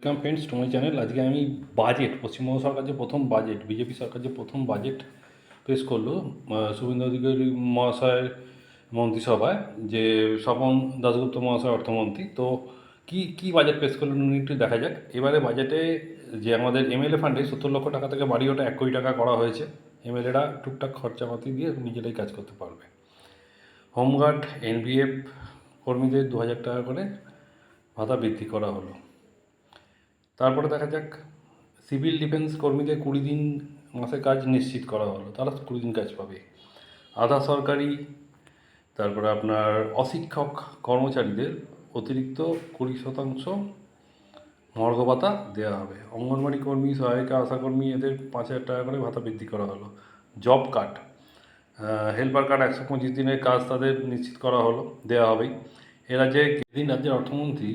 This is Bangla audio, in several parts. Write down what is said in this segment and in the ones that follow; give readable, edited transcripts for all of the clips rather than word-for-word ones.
Welcome friends to my channel. আজকে আমি বাজেট, পশ্চিমবঙ্গ সরকার যে প্রথম বাজেট, বিজেপি সরকার যে প্রথম বাজেট পেশ করলো শুভেন্দু অধিকারী মহাশয়ের মন্ত্রিসভায়, যে স্বপন দাশগুপ্ত মহাশয় অর্থমন্ত্রী, তো কি বাজেট পেশ করলেন উনি একটু দেখা যাক। এবারে বাজেটে যে আমাদের এমএলএ ফান্ডে 70 লক্ষ টাকা থেকে বাড়ি ওটা 1 কোটি টাকা করা হয়েছে। এমএলএরা টুকটাক খরচাপাতি দিয়ে নিজেরাই কাজ করতে পারবে। হোমগার্ড এনবিএফ কর্মীদের 2,000 টাকা করে ভাতা বৃদ্ধি করা হলো। তারপরে দেখা যাক সিভিল ডিফেন্স কর্মীদের 20 দিন মাসে কাজ নিশ্চিত করা হলো, তারা 20 দিন কাজ পাবে। আধা সরকারি, তারপরে আপনার অশিক্ষক কর্মচারীদের অতিরিক্ত 20% মর্গ ভাতা দেওয়া হবে। অঙ্গনওয়াড়ি কর্মী, সহায়িকা, আশাকর্মী এদের 5,000 টাকা করে ভাতা বৃদ্ধি করা হলো। জব কার্ড, হেল্পার কার্ড 125 দিনের কাজ তাদের নিশ্চিত করা হলো, দেওয়া হবেই। এ রাজ্যে এদিন রাজ্যের অর্থমন্ত্রী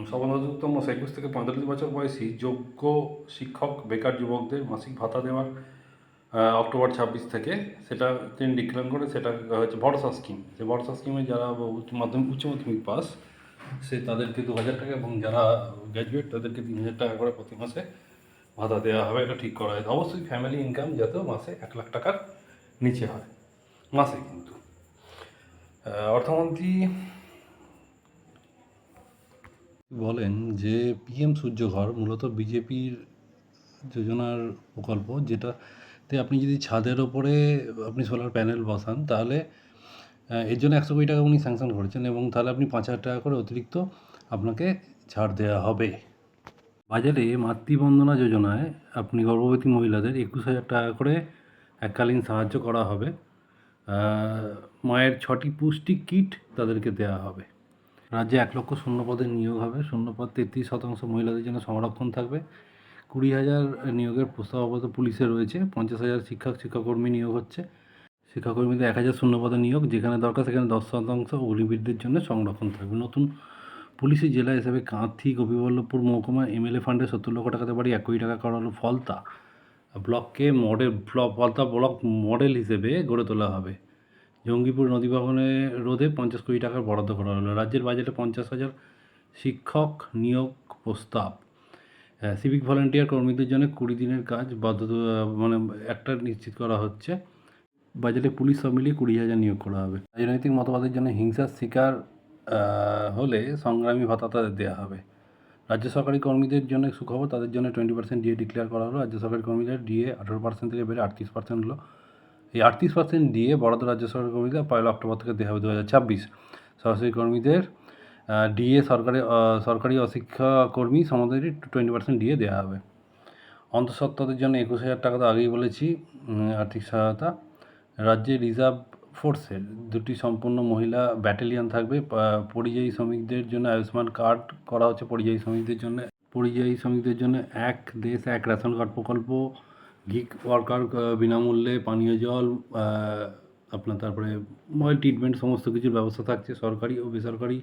স্বপন দাশগুপ্ত মশাই 21 থেকে 45 বছর বয়সী যোগ্য শিক্ষক বেকার যুবকদের মাসিক ভাতা দেওয়ার অক্টোবর 26 থেকে সেটা তিনি ডিক্লেয়ার করে, সেটা হচ্ছে ভরসা স্কিম। সেই ভরসা স্কিমে যারা উচ্চ মাধ্যমিক পাস তাদেরকে 2,000 টাকা, এবং যারা গ্র্যাজুয়েট তাদেরকে 3,000 টাকা করে প্রতি মাসে ভাতা দেওয়া হবে। এটা ঠিক করা হয়েছে। অবশ্যই ফ্যামিলি ইনকাম যাতে মাসে 1 লাখ টাকার নিচে হয় মাসে। কিন্তু অর্থমন্ত্রী বলেন যে পিএম সূর্যঘর মূলত বিজেপির যোজনার প্রকল্প, যেটাতে আপনি যদি ছাদের ওপরে আপনি সোলার প্যানেল বসান তাহলে এর জন্য 100 কোটি টাকা উনি স্যাংশন করেছেন, এবং তাহলে আপনি 5,000 টাকা করে অতিরিক্ত আপনাকে ছাড় দেওয়া হবে। বাজারে মাতৃবন্দনা যোজনায় আপনি গর্ভবতী মহিলাদের 21,000 টাকা করে এককালীন সাহায্য করা হবে। মায়ের 6টি পুষ্টি কিট তাদেরকে দেওয়া হবে। রাজ্যে 1 লক্ষ শূন্যপদের নিয়োগ হবে। শূন্যপদ 33% মহিলাদের জন্য সংরক্ষণ থাকবে। 20,000 নিয়োগের প্রস্তাব আপাতত পুলিশে রয়েছে। 50,000 শিক্ষাকর্মী নিয়োগ হচ্ছে। শিক্ষাকর্মীদের 1,000 শূন্যপদে নিয়োগ, যেখানে দরকার সেখানে 10% অগ্নিবীরদের জন্য সংরক্ষণ থাকবে। নতুন পুলিশি জেলা হিসেবে কাঁথি গোপীবল্লভপুর মহকুমা এমএলএ ফান্ডে 70 লক্ষ টাকাতে বাড়ি 1 কোটি টাকা করা হলো। ফলতা ব্লককে ফলতা ব্লক মডেল হিসেবে গড়ে তোলা হবে। জঙ্গিপুর নদীভাঙনে রোধে 50 কোটি টাকার বরাদ্দ করা হলো। রাজ্যের বাজেটে 50,000 শিক্ষক নিয়োগ প্রস্তাব। সিভিক ভলান্টিয়ার কর্মীদের জন্য 20 দিনের কাজ একটা নিশ্চিত করা হচ্ছে। বাজেটে পুলিশ সব মিলিয়ে 20,000 নিয়োগ করা হবে। রাজনৈতিক মতবাদের জন্য হিংসার শিকার হলে সংগ্রামী ভাতা তাদের দেওয়া হবে। রাজ্য সরকারি কর্মীদের জন্য সুখবর, তাদের জন্য 20% ডিএ ডিক্লেয়ার করা হলো। রাজ্য সরকারি কর্মীদের ডিএ 18% থেকে বেড়ে 38% হলো। এই 38% ডিএ বরাদ্দ রাজ্য সরকারি কর্মীদের 1 অক্টোবর থেকে দেওয়া হবে 2026। সরাসরি কর্মীদের ডিএ সরকারি অশিক্ষাকর্মী সমাজেরই 20% ডিএ দেওয়া হবে। অন্তঃসত্ত্বাদের জন্য 21,000 টাকা তো আগেই বলেছি আর্থিক সহায়তা। রাজ্যে রিজার্ভ ফোর্সের 2টি সম্পূর্ণ মহিলা ব্যাটালিয়ন থাকবে। পরিযায়ী শ্রমিকদের জন্য আয়ুষ্মান কার্ড করা হচ্ছে। পরিযায়ী শ্রমিকদের জন্য এক দেশ এক রেশন কার্ড প্রকল্প, গিগ ওয়ার্কার বিনামূল্যে পানীয় জল, তারপরে মোবাইল ট্রিটমেন্ট, সমস্ত কিছুর ব্যবস্থা থাকছে। সরকারি ও বেসরকারি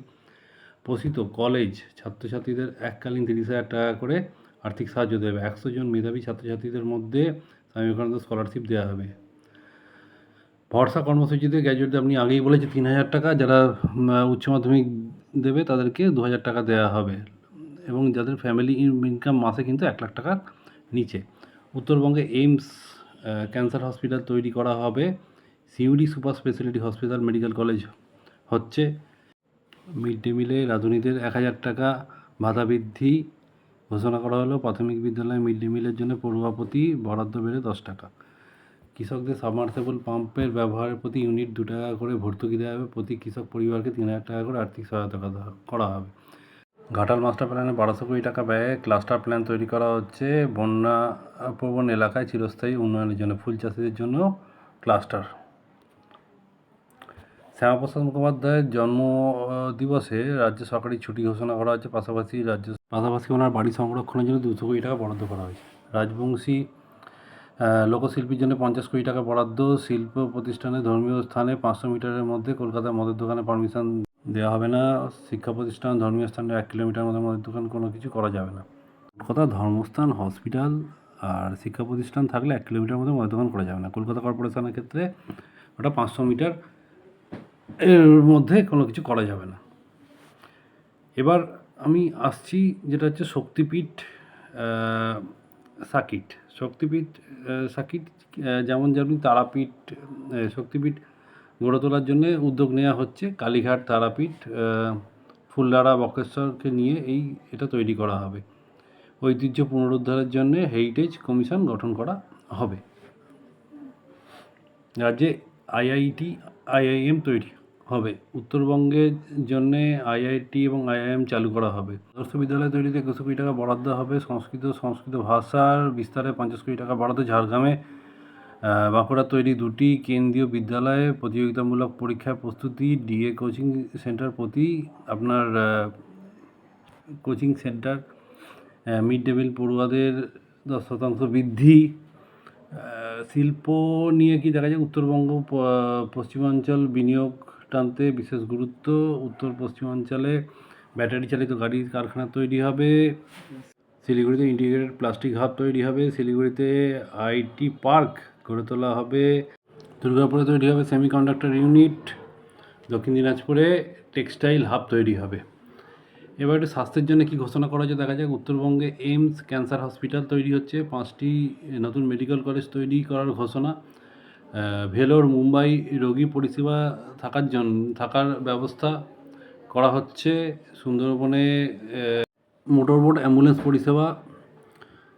পোষিত কলেজ ছাত্রছাত্রীদের এককালীন 30,000 টাকা করে আর্থিক সাহায্য দেবে। 100 জন মেধাবী ছাত্রছাত্রীদের মধ্যে স্বামী বিবেকানন্দ স্কলারশিপ দেওয়া হবে। ভরসা কর্মসূচিতে গ্র্যাজুয়েটদের আপনি আগেই বলেছি 3,000 টাকা, যারা উচ্চ মাধ্যমিক দেবে তাদেরকে 2,000 টাকা দেওয়া হবে, এবং যাদের ফ্যামিলি ইনকাম মাসে কিন্তু 1 লাখ টাকার নিচে। উত্তরবঙ্গে এইমস ক্যান্সার হসপিটাল তৈরি করা হবে। সিউডি super speciality hospital medical college হচ্ছে। মিড ডে মিলে রাঁধুনিদের 1,000 টাকা ভাতা বৃদ্ধি ঘোষণা করা হলো। প্রাথমিক বিদ্যালয়ে মিড ডে মিলের জন্য পড়ুয়া প্রতি বরাদ্দ বেড়ে 10 টাকা। কৃষকদের সাবমার্সেবল পাম্পের ব্যবহারের প্রতি ইউনিট 2 টাকা করে ভর্তুকি দেওয়া হবে। প্রতি কৃষক পরিবারকে 3,000 টাকা করে আর্থিক সহায়তা করা হবে। ঘাটাল মাস্টার প্ল্যানে 1,200 কোটি টাকা ব্যয়ে ক্লাস্টার প্ল্যান তৈরি করা হচ্ছে। বন্যাপ্রবণ এলাকায় চিরস্থায়ী উন্নয়নের জন্য ফুল চাষিদের জন্য ক্লাস্টার। শ্যামাপ্রসাদ মুখোপাধ্যায়ের জন্মদিবসে রাজ্য সরকারি ছুটি ঘোষণা করা হচ্ছে। পাশাপাশি ওনার বাড়ি সংরক্ষণের জন্য 200 কোটি টাকা বরাদ্দ করা হয়েছে। রাজবংশী লোকশিল্পীর জন্য 50 কোটি টাকা বরাদ্দ। শিল্প প্রতিষ্ঠানে ধর্মীয় স্থানে 500 মিটারের মধ্যে কলকাতায় মদের দোকানে পারমিশন দেওয়া হবে না। শিক্ষা প্রতিষ্ঠান ধর্মীয় স্থানে 1 কিলোমিটার মধ্যে মদের দোকান কোনো কিছু করা যাবে না। কলকাতা ধর্মস্থান, হসপিটাল আর শিক্ষা প্রতিষ্ঠান থাকলে 1 কিলোমিটার মধ্যে মদের দোকান করা যাবে না। কলকাতা কর্পোরেশনের ক্ষেত্রে ওটা 500 মিটার এর মধ্যে কোনো কিছু করা যাবে না। এবার আমি আসছি যেটা হচ্ছে শক্তিপীঠ সার্কিট। শক্তিপীঠ সার্কিট যেমন তারাপীঠ শক্তিপীঠ গড়ে তোলার জন্যে উদ্যোগ নেওয়া হচ্ছে। কালীঘাট, তারাপীঠ, ফুলদারা, বক্রেশ্বরকে নিয়ে এটা তৈরি করা হবে। ঐতিহ্য পুনরুদ্ধারের জন্যে হেরিটেজ কমিশন গঠন করা হবে। রাজ্যে আইআইটি, আইআইএম তৈরি হবে। উত্তরবঙ্গের জন্যে আইআইটি এবং আইআইএম চালু করা হবে। আদর্শ বিদ্যালয় তৈরিতে 21 কোটি টাকা বরাদ্দ হবে। সংস্কৃত ভাষার বিস্তারে 50 কোটি টাকা বরাদ্দ। ঝাড়গ্রামে বাঁকুড়ার তৈরি 2টি কেন্দ্রীয় বিদ্যালয়ে প্রতিযোগিতামূলক পরীক্ষার প্রস্তুতি। ডিএ কোচিং সেন্টার প্রতি আপনার coaching centre. Mid day meal পড়ুয়াদের 10% বৃদ্ধি। শিল্প নিয়ে কি দেখা যায়, উত্তরবঙ্গ পশ্চিমাঞ্চল বিনিয়োগ টানতে বিশেষ গুরুত্ব। উত্তর পশ্চিমাঞ্চলে ব্যাটারি চালিত গাড়ির কারখানা তৈরি হবে। শিলিগুড়িতে ইন্টিগ্রেটেড প্লাস্টিক হাব তৈরি হবে। শিলিগুড়িতে আইটি পার্ক গড়ে তোলা হবে। দুর্গাপুরে তৈরি হবে সেমিকন্ডাক্টর ইউনিট। দক্ষিণ দিনাজপুরে টেক্সটাইল হাব তৈরি হবে। এবার একটু স্বাস্থ্যের জন্য কী ঘোষণা করা হচ্ছে দেখা যাক। উত্তরবঙ্গে এইমস ক্যান্সার হসপিটাল তৈরি হচ্ছে। 5টি নতুন মেডিকেল কলেজ তৈরি করার ঘোষণা। ভেলোর, মুম্বাই রোগী পরিষেবা থাকার ব্যবস্থা করা হচ্ছে। সুন্দরবনে মোটরবোট অ্যাম্বুলেন্স পরিষেবা।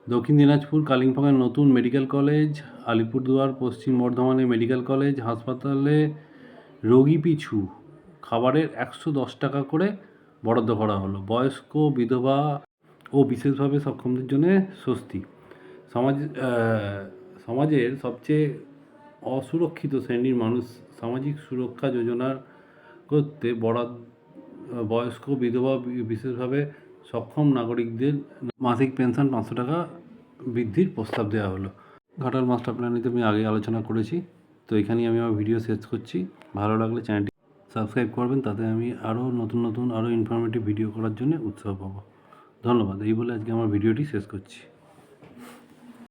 দক্ষিণ দিনাজপুর কালিম্পংয়ের নতুন মেডিকেল কলেজ। আলিপুরদুয়ার পশ্চিম বর্ধমানে মেডিকেল কলেজ। হাসপাতালে রোগী পিছু খাবারের 110 টাকা করে বরাদ্দ করা হলো। বয়স্ক, বিধবা ও বিশেষভাবে সক্ষমদের জন্য স্বস্তি। সমাজের সবচেয়ে অসুরক্ষিত শ্রেণীর মানুষ সামাজিক সুরক্ষা যোজনার করতে বয়স্ক, বিধবা, বিশেষভাবে সক্ষম নাগরিকদের মাসিক পেনশন 500 টাকা বৃদ্ধির প্রস্তাব দেওয়া হলো। ঘাটাল মাস্টার প্ল্যান নিয়ে আমি আগে আলোচনা করেছি। তো এখানেই আমি আমার ভিডিও শেষ করছি। ভালো লাগলে চ্যানেলটি সাবস্ক্রাইব করবেন, তাতে আমি আরও নতুন আরও ইনফরমেটিভ ভিডিও করার জন্য উৎসাহ পাবো। ধন্যবাদ। এই বলে আজকে আমার ভিডিওটি শেষ করছি।